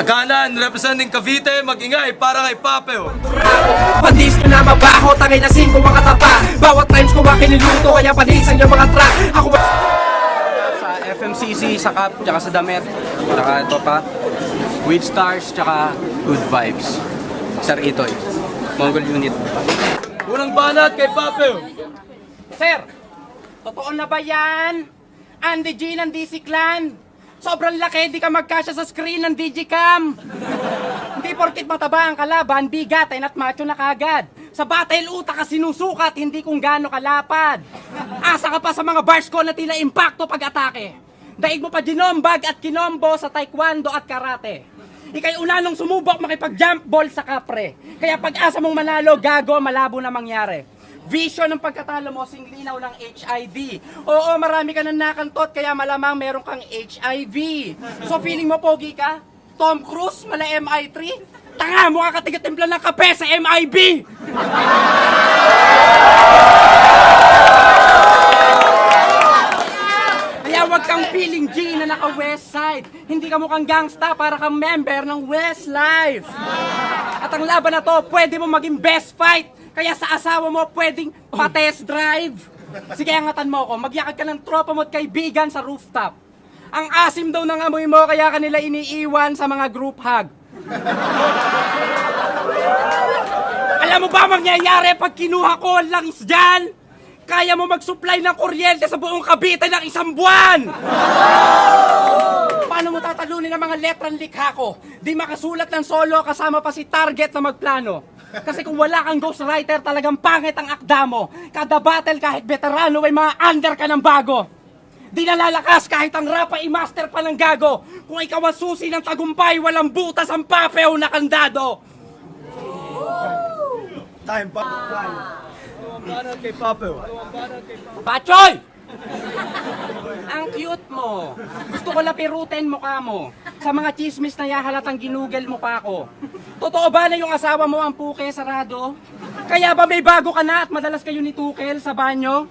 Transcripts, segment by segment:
Sa kanan, representing Cavite, mag-ingay para kay Papeo. Pandis nyo na mabaho, tangay na 5 mga tapa. Bawat times ko makiniluto, kaya panisan nyo mga track. Ako ba... Sa FMCC, sa CAP, tsaka sa Damet, tsaka ito pa, with stars, tsaka good vibes. Sir Itoy, Mongol Unit. Unang banat kay Papeo. Sir, totoo na ba yan? Andy G ng DC Clan. Sobrang laki, di ka magkasya sa screen ng Digicam. Hindi porkit mataba ang kalaban, bigatin at macho na kagad. Sa battle utak ka sinusukat, hindi kung gaano kalapad. Asa ka pa sa mga bars ko na tila impacto pag-atake. Daig mo pa ginombag at kinombo sa taekwondo at karate. Ika'y unanong sumubok makipag-jump ball sa kapre. Kaya pag-asa mong manalo, gago, malabo na mangyari. Vision ng pagkatalo mo, singlinaw ng HIV. Oo, marami ka nang nakantot, kaya malamang meron kang HIV. So feeling mo pogi ka? Tom Cruise, mala MI3? Tanga, mukha ka tiga-timpla ng kape sa MIB! Kaya wag kang feeling G na naka-West Side. Hindi ka mukhang gangsta para kang member ng Westlife. At ang laban na to, pwede mo maging best fight. Kaya sa asawa mo, pwedeng pa-test drive. Sige, angatan mo ko. Magyakad ka ng tropa mo at kaibigan sa rooftop. Ang asim daw ng amoy mo, kaya kanila iniiwan sa mga group hug. Alam mo ba mangyayari pag kinuha ko ang langis dyan? Kaya mo mag-supply ng kuryente sa buong Cavite ng 1 buwan! Paano mo tatalunin ang mga letrang likha ko? Di makasulat ng solo kasama pa si Target na magplano. Kasi kung wala kang ghostwriter, talagang pangit ang akda mo. Kada battle kahit veterano ay mga under ka ng bago. Di nalalakas kahit ang rapa i-master pa ng gago. Kung ikaw ang susi ng tagumpay, walang butas ang Papeo na kandado. Time pa. Unang banat kay Papeo. Pachoy! Ang cute mo. Gusto ko lapirutin mukha mo. Sa mga chismis na halatang ginugel mo pa ako. Totoo ba na yung asawa mo ang puke sarado? Kaya ba may bago ka na at madalas kayo ni Tukel sa banyo?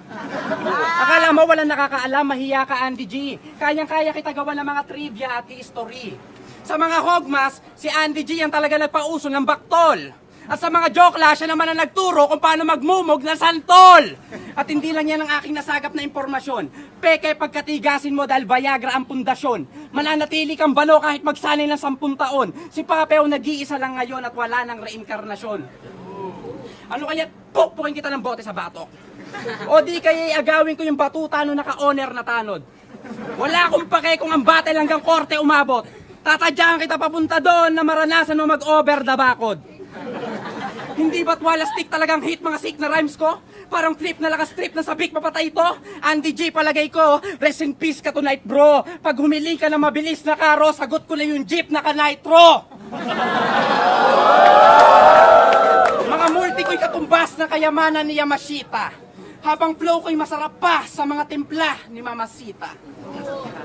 Akala mo walang nakakaalam, mahiya ka Andy G. Kayang-kaya kita gawa ng mga trivia at history. Sa mga hogmas, si Andy G ang talaga nagpauso ng baktol. At sa mga jokla, siya naman ang nagturo kung paano magmumog ng santol. At hindi lang yan ang aking nasagap na impormasyon. Peke pagkatigasin mo dahil Viagra ang pundasyon. Mananatili kang balo kahit magsanay ng 10 taon. Si Papeo nag-iisa lang ngayon at wala ng reinkarnasyon. Ano kaya pupukin kita ng bote sa batok? O di kaya agawin ko yung batuta no naka-honor na tanod. Wala akong pake kung ang battle hanggang korte umabot. Tatadyakan kita papunta doon na maranasan mo mag-over the bakod. Hindi ba't wala stick talagang hit mga sick na rhymes ko? Parang flip na lakastrip na sabik mapatay ito. Andy G palagay ko, rest in peace ka tonight bro. Pag humiling ka na mabilis na karo, sagot ko na yung jeep na ka-nitro. Mga multi ko'y katumbas na kayamanan ni Yamashita. Habang flow ko'y masarap pa sa mga timpla ni Mamacita.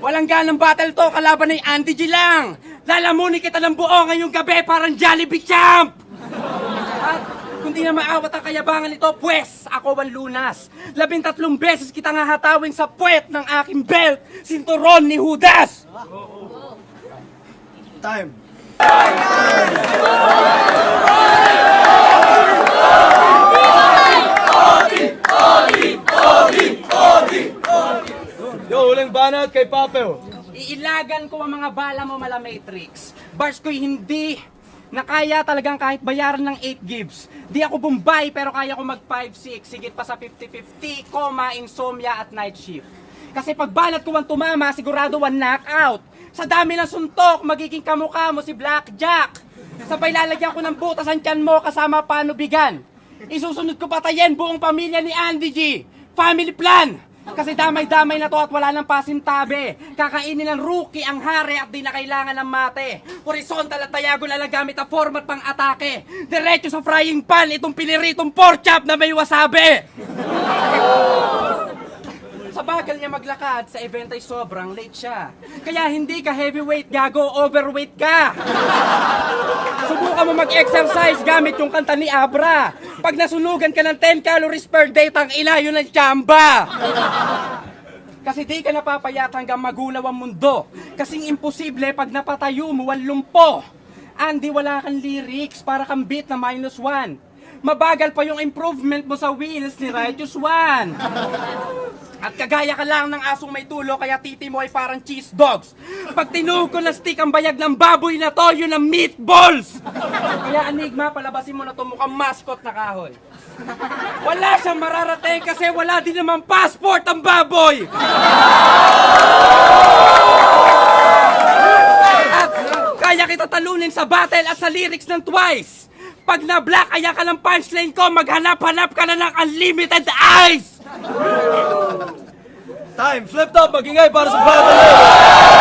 Walang ganang battle to, kalaban ay Andy G lang. Lalamunin kita ng buo ngayong gabi parang Jollibee Champ. At kung di na maawat ang kayabangan nito, pwes, ako ang lunas. 13 beses kita nga hatawin sa puwet ng aking belt, sinturon ni Judas! Time. Yo, uling banat kay Papeo. Iilagan ko ang mga bala mo mala Matrix. Bars ko'y hindi na kaya talagang kahit bayaran ng 8 gibbs. Di ako Bombay pero kaya ko mag 5-6. Sigit pa sa 50-50, insomnia at night shift. Kasi pag balat ko ang tumama, sigurado one knockout. Sa dami ng suntok, magiging kamukha mo si Blackjack. Sabay lalagyan ko ng butas ang tiyan mo kasama panubigan. Isusunod ko patayin buong pamilya ni Andy G. Family plan! Kasi damay-damay na to at wala ng pasintabi. Kakainin ng rookie ang hari at di na kailangan ng mate. Horizontal at diagonal na lang gamit ang format pang atake. Diretso sa frying pan itong piniritong pork chop na may wasabi. Sa bagal niya maglakad, sa event ay sobrang late siya. Kaya hindi ka heavyweight, gago, overweight ka. Subukan mo mag-exercise gamit yung kanta ni Abra. Pag nasunugan ka ng 10 calories per day, tang ina, yun ang tsamba. Kasi di ka napapayat hanggang magulaw ang mundo. Kasing imposible pag napatayo mo ang lumpo. Andy, wala kang lyrics para kang beat na -1. Mabagal pa yung improvement mo sa wheels ni Righteous One. At kagaya ka lang ng asong may tulo, kaya titi mo ay parang cheese dogs. Pag tinuhog ko na stick ang bayag ng baboy na to, yun ang meatballs! Kaya Enigma, palabasin mo na to mukhang mascot na kahoy. Wala siyang mararating kasi wala din naman passport ang baboy! At kaya kita talunin sa battle at sa lyrics ng Twice. Pag na-black, kaya ka ng punchline ko, maghanap-hanap ka na ng unlimited eyes! Time! Flipped up! Magingay para sa battle!